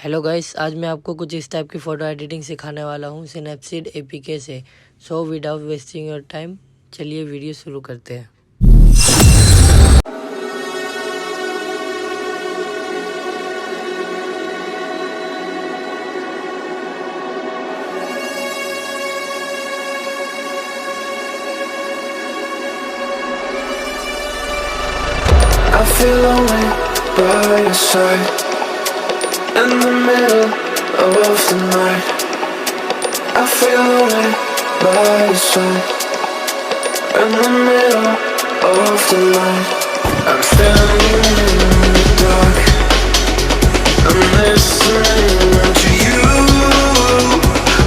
Hello guys, आज मैं आपको कुछ इस टाइप की फ़ोटो एडिटिंग सिखाने वाला हूँ स्नैपसीड एपीके से। So without wasting your time, चलिए वीडियो शुरू करते हैं। I feel lonely by your side in the middle of the night. I feel lonely by your side in the middle of the night. I'm standing in the dark. I'm listening to you,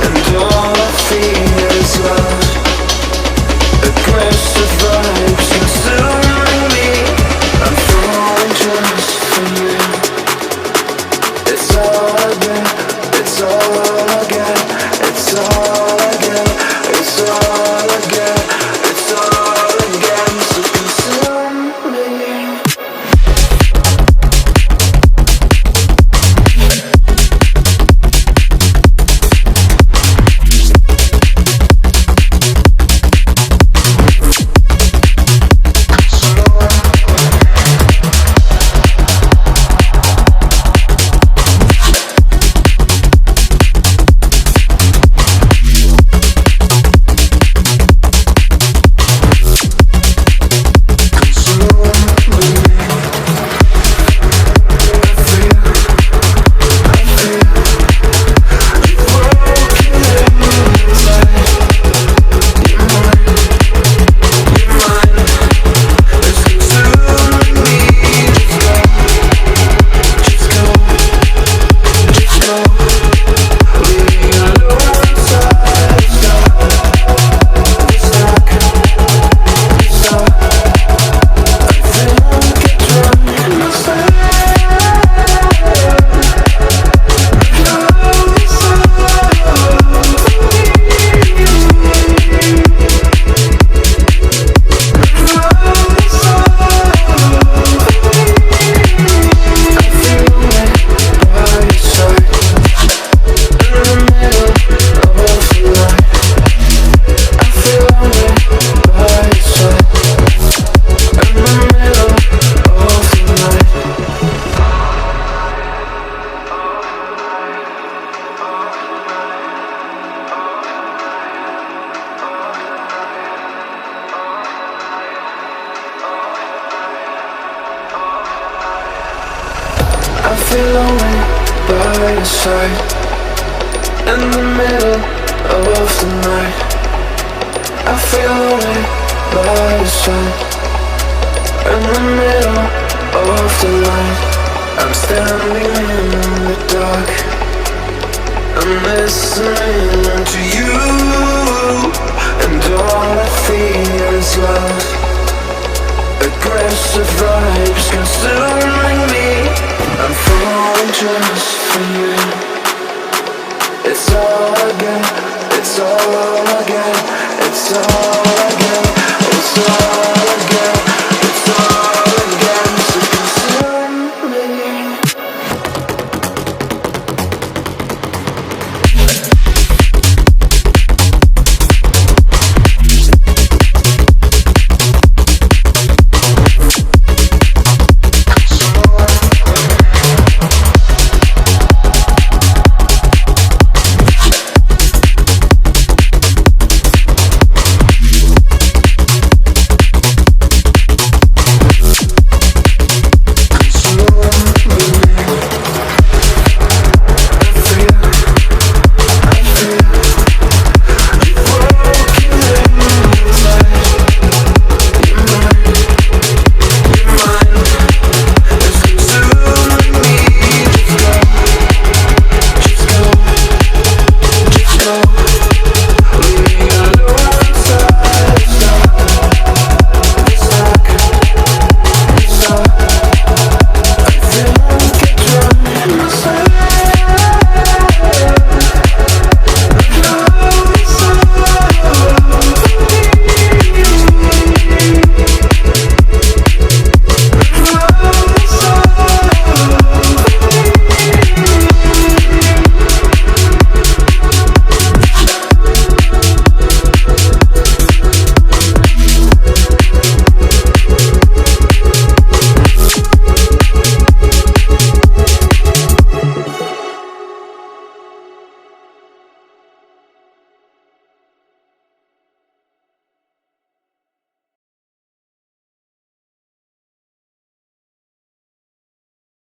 and all I feel is love. Aggressive vibes consuming me. I'm falling just for you. It's all I get, it's all I get, it's all I get, it's all I get, it's all I get. So consume me. I feel lonely by your side in the middle of the night. I feel lonely by your side in the middle of the night. I'm standing in the dark. I'm listening to you, and all I feel is love. Aggressive vibes consuming me. I'm falling just for you. It's all I get, it's all I get, it's all